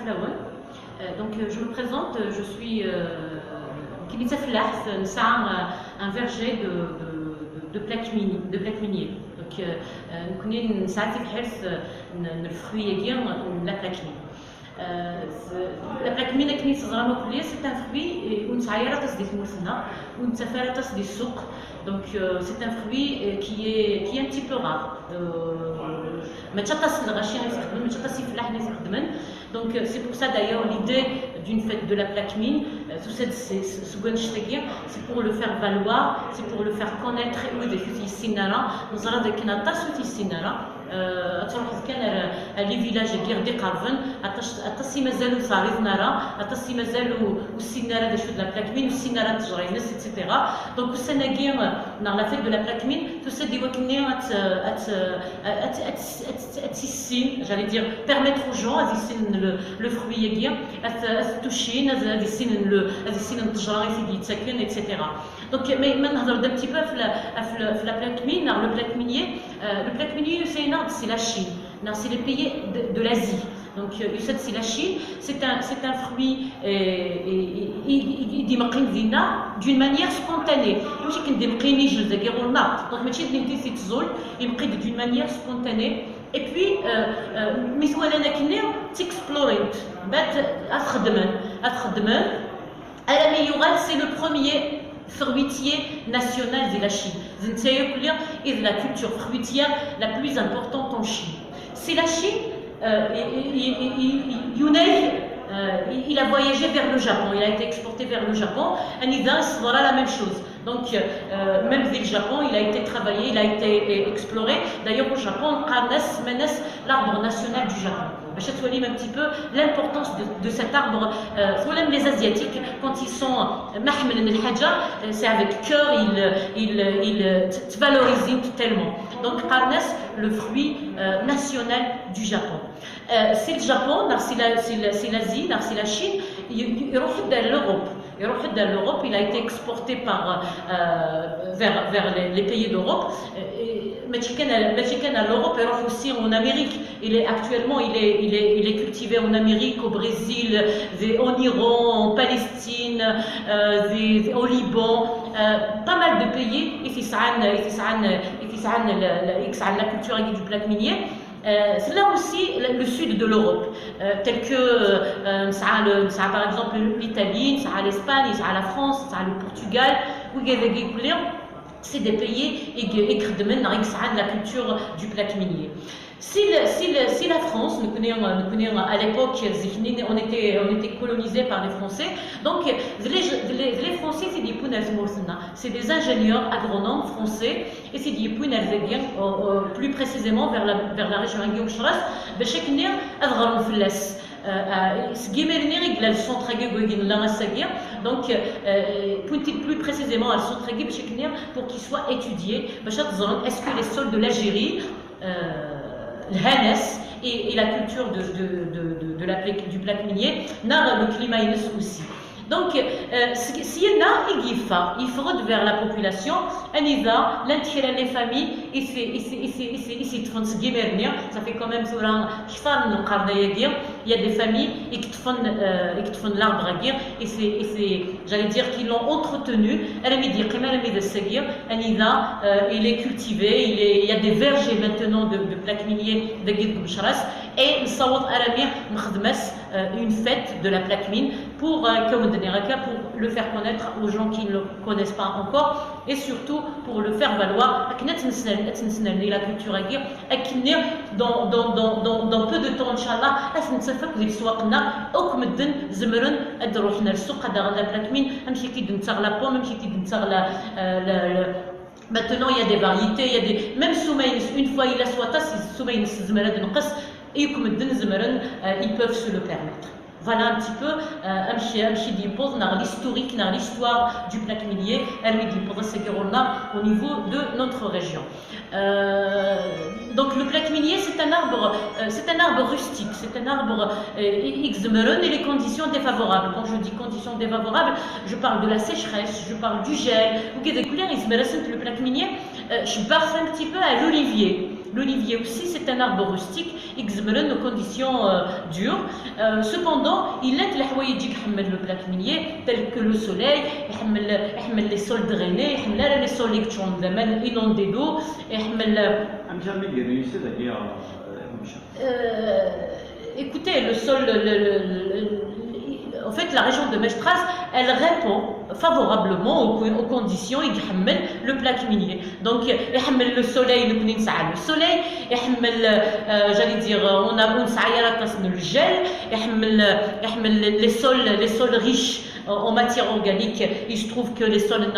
Flaouen. Donc je me présente, je suis Kilitsa Flah, un verger de plaques minières. Donc nous connaissons le fruit et la plaque mine. La plaque mine c'est un fruit donc c'est un fruit qui est un petit peu rare. Donc c'est pour ça d'ailleurs l'idée d'une fête de la plaque mine, c'est pour le faire valoir, c'est pour le faire connaître. Les villages qui قربن أتصي مازالوا صاريف نرى أتصي مازالوا والسينارة داش de la plaque mine والسينارة تجري الناس etc. Donc السنة dans la fête de la plaque mine tout ça dit j'allais dire permettre aux gens à le fruit à toucher à etc. Donc mais maintenant un petit peu la plaque mine le plaque minier c'est la Chine, c'est les pays de l'Asie. Donc c'est la Chine, c'est un fruit d'une manière spontanée. Donc d'une manière spontanée. Et puis c'est le premier fruitier national de la Chine. C'est la culture fruitière la plus importante en Chine. C'est la Chine, il a voyagé vers le Japon, il a été exporté vers le Japon. Anida sera la même chose. Donc, même dès le Japon, il a été travaillé, il a été exploré. D'ailleurs, au Japon, l'arbre national du Japon. Je vais vous un petit peu l'importance de cet arbre. Même les Asiatiques, quand ils sont c'est avec cœur, ils te valorisent tellement. Donc, Karnes, le fruit national du Japon. C'est le Japon, c'est l'Asie, c'est la Chine, il refait de l'Europe. Il a été exporté vers les pays d'Europe. À l'Europe, il aussi en Amérique. Actuellement, il est cultivé en Amérique, au Brésil, en Iran, en Palestine, au Liban. Pas mal de pays, la culture du plaque minier. C'est là aussi le sud de l'Europe, tel que par exemple l'Italie, l'Espagne, la France, le Portugal, c'est des pays qui ont la culture du plaque minier. Si la France, nous connaissons à l'époque, on était colonisés par les Français, donc les Français, c'est des ingénieurs agronomes français, et c'est des plus précisément vers la région de Guillaume-Chras, donc plus précisément pour qu'ils soient étudiés. Est-ce que les sols de l'Algérie et la culture du plaque minier n'a le climat aussi. Donc, s'il y a il faut vers la population, l'intérêt des familles, ça fait quand même il y a des familles qui font l'arbre à guerre, et j'allais dire qu'ils l'ont entretenu. Il est cultivé, il y a des vergers maintenant de plaques miniers de Guilhem-Chras, et une fête de la plaque mine pour le faire connaître aux gens qui ne le connaissent pas encore, et surtout pour le faire valoir. La culture à guerre, dans peu de temps, Inch'Allah, maintenant il y a des variétés, même une fois il a ils peuvent se le permettre. Voilà un petit peu l'histoire du plaque minier au niveau de notre région. Donc le plaque minier, c'est un arbre rustique, c'est un arbre et les conditions défavorables. Quand je dis conditions défavorables, je parle de la sécheresse, je parle du gel. Le plaque minier, je barre un petit peu à l'olivier. L'olivier aussi, c'est un arbre rustique, exmeren aux conditions dures. Cependant, il est le plaque minier, tel que le soleil, les sols drainés, les sols inondés d'eau. Écoutez, le sol, en fait, la région de Mestras, elle répond favorablement aux conditions le plaque minier. Donc, le soleil, le soleil, j'allais dire, on a le gel, les sols riches en matière organique. Il se trouve que les sols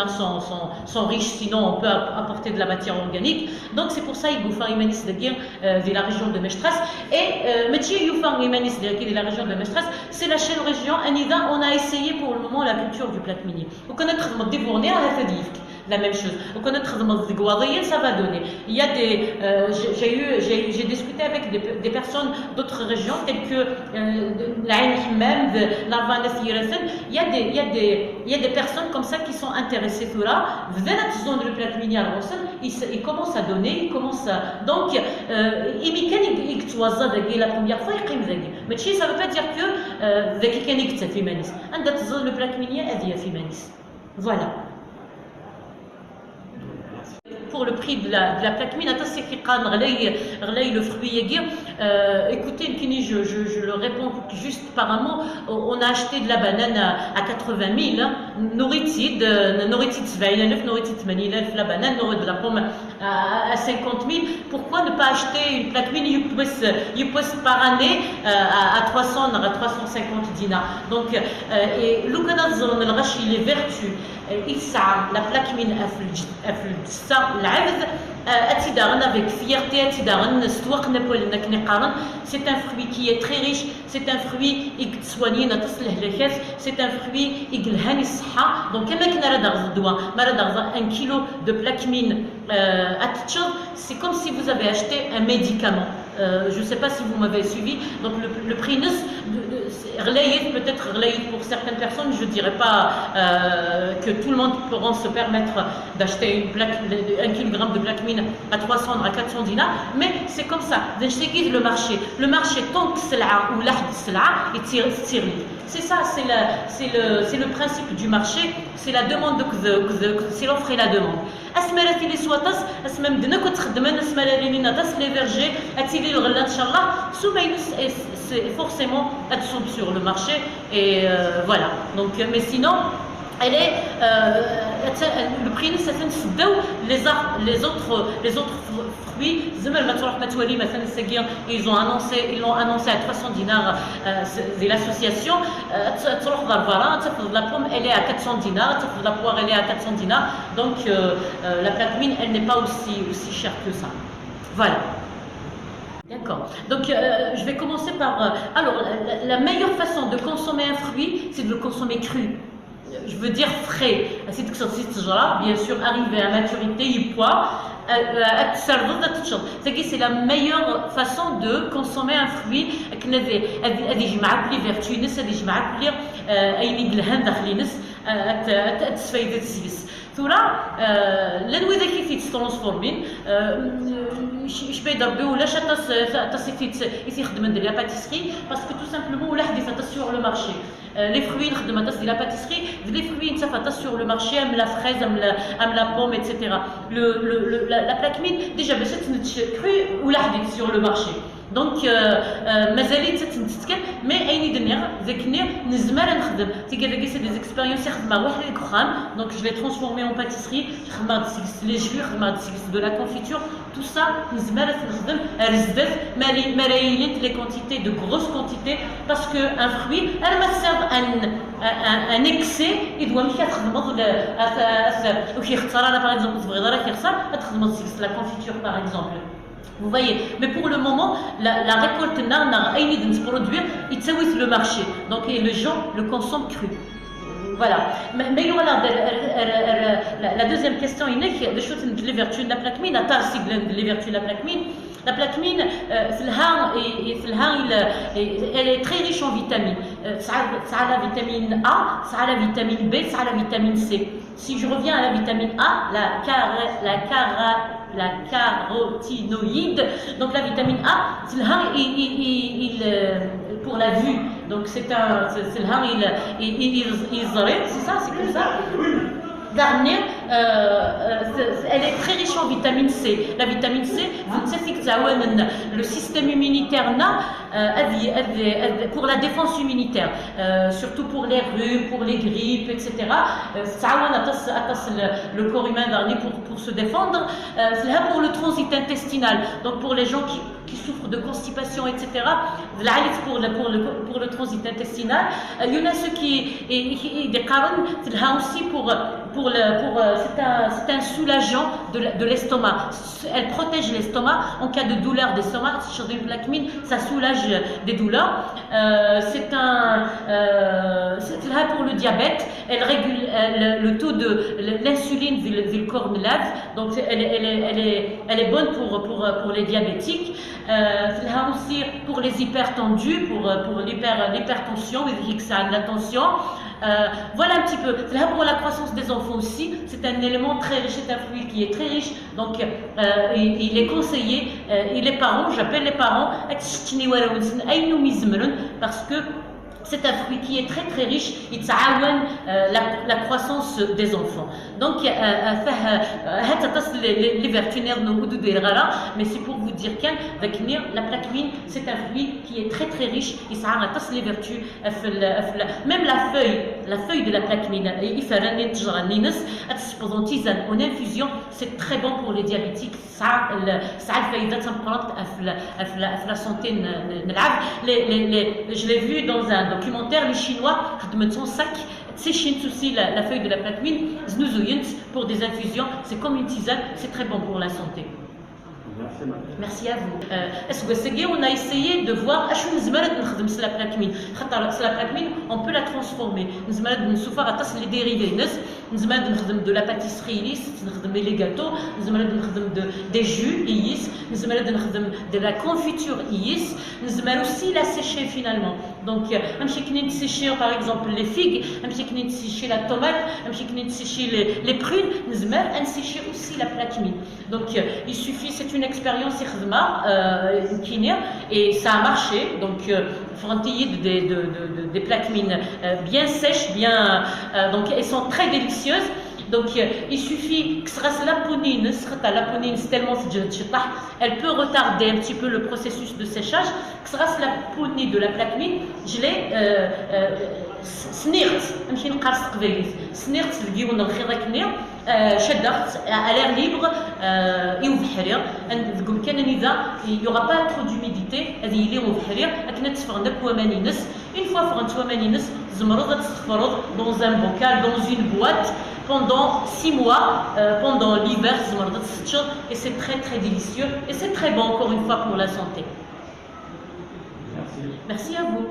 sont riches, sinon on peut apporter de la matière organique. Donc c'est pour ça qu'il faut faire de la région de Mestras. Et de la région de Mestras, c'est la seule région. On a essayé pour le moment la culture du plaque minier. On connaît la même chose. On connaît ça va donner. Il y a j'ai discuté avec des personnes d'autres régions telles que l'Ain Hammam, l'Arvanas Yirasen. Il y a des personnes comme ça qui sont intéressées tout là. Le plaque minier à Rossel, il commence à donner, donc la première fois mais ça ne veut pas dire que le plaque minier est voilà. Pour le prix de la plaque mine, le fruit. Écoutez, je le réponds juste par un mot. On a acheté de la banane à 80 000, nourritide 70,000, nourritide 80 000, la banane, de la pomme à 50 000. Pourquoi ne pas acheter une plaque mine par année à 300 à 350 dinars? Donc, et le Canada, il est vertu. La plaque mine avec fierté, c'est un fruit qui est très riche, c'est un fruit qui soigne, c'est un fruit qui donc un kilo de plaque mine c'est comme si vous avez acheté un médicament. Je ne sais pas si vous m'avez suivi. Donc le prix peut-être pour certaines personnes, je ne dirais pas que tout le monde pourra se permettre d'acheter un kilogramme de plaque mine à 300 à 400 dinars, mais c'est comme ça. Le marché, tant que c'est là ou là, il tire. C'est ça, c'est le principe du marché, c'est la demande, c'est l'offre et la demande. Les vergers, c'est forcément sur le marché et voilà. Donc, mais sinon, elle est le prix les autres fruits. Ils l'ont annoncé à 300 dinars. C'est l'association. La pomme, elle est à 400 dinars. La poire, elle est à 400 dinars. Donc la plaque mine, elle n'est pas aussi chère que ça. Voilà. D'accord. Donc, je vais commencer par... alors, la meilleure façon de consommer un fruit, c'est de le consommer cru. Je veux dire frais. Bien sûr, arrivé à maturité, il poids. C'est la meilleure façon de consommer un fruit. الانوي ذاك كيف يترانسفورمين شبه يضربي ولا يخدم ندير لا باتيسري باسكو تو سامبلومون ولا حديث تا سور لو مارشي لي فروي نخدم تا لا باتيسري لي فروي نتفا تا سور لو مارشي ام لا فريز ام لا بوم ايتترا لا plaque mine déjà باش تنتشري ولا حديث سور لو مارشي دونك مازالت تتكلم مي ايني دنيا ذاكني نزمر نخدم تيكا سي دي اكسبيريونس خدمه واحد الكرام دونك جو لي ترانسفورمي اون باتيسري خدمه لي جوي خدمه دو لا كونفيتور تو سا نزمر نخدم رزدت ملايين لي كونتيتي دو غروس كونتيتي باسكو ان فروي elle ما سيرف ان اكسي يدوا ملي كتخدم وكيختار انا باغ اكزومبل تبغي دارا كيخسر تخدم لا كونفيتور باغ اكزومبل. Vous voyez, mais pour le moment, la récolte n'a rien de produire, il s'agit le marché. Donc les gens le consomment cru. Voilà. Mais voilà, la deuxième question, il y a des choses de les vertus de la plaque mine, les vertus de la plaque mine. La plaque mine, elle est très riche en vitamines. Ça a la vitamine A, ça a la vitamine B, ça a la vitamine C. Si je reviens à la vitamine A, la carotinoïde. Donc la vitamine A, pour la vue. Donc c'est le c'est ça, c'est comme ça. Dernier, elle est très riche en vitamine C. La vitamine C, le système immunitaire pour la défense immunitaire, surtout pour les rhumes, pour les grippes, etc. Le corps humain dernier pour se défendre. C'est là pour le transit intestinal. Donc pour les gens qui souffrent de constipation, etc. Pour le transit intestinal. Il y en a ceux qui décaronnent, c'est là aussi c'est un soulageant de l'estomac. Elle protège l'estomac en cas de douleur d'estomac. Ça soulage des douleurs. C'est là pour le diabète. Elle régule le taux de l'insuline vu le corps malade. Donc elle est bonne pour les diabétiques. C'est là aussi pour les hypertendus, pour l'hypertension, la tension. Voilà un petit peu. C'est là pour la croissance des enfants aussi. C'est un élément très riche, c'est un fruit qui est très riche. Donc il est conseillé, et les parents, j'appelle les parents, parce que c'est un fruit qui est très très riche. Il تعاون la croissance des enfants. Donc les vertus mais c'est pour vous dire que la plaquemine c'est un fruit qui est très très riche. Il les vertus même la feuille de la plaquemine en infusion, c'est très bon pour les diabétiques. La santé. Je l'ai vu dans un documentaire, les Chinois mettent sac, séchent aussi la feuille de la plaquemine, pour des infusions, c'est comme une tisane, c'est très bon pour la santé. Merci à vous. On a essayé de voir la plaquemine. On peut la transformer. Les dérivés. De la pâtisserie, les gâteaux, des jus, de la confiture, aussi la sécher finalement. Donc, sécher par exemple les figues, sécher la tomate, sécher les prunes, sécher aussi la plaquemine. Donc, il suffit, c'est une expérience et ça a marché. Donc, des plaquemines bien sèches, donc elles sont très délicieuses. Donc il suffit que la ponine, c'est tellement elle peut retarder un petit peu le processus de séchage. Que la ponine de la plaquemine, je l'ai à l'air libre il n'y aura pas trop d'humidité. Une fois dans un bocal, dans une boîte pendant 6 mois, pendant l'hiver, et c'est très très délicieux et c'est très bon encore une fois pour la santé. Merci à vous.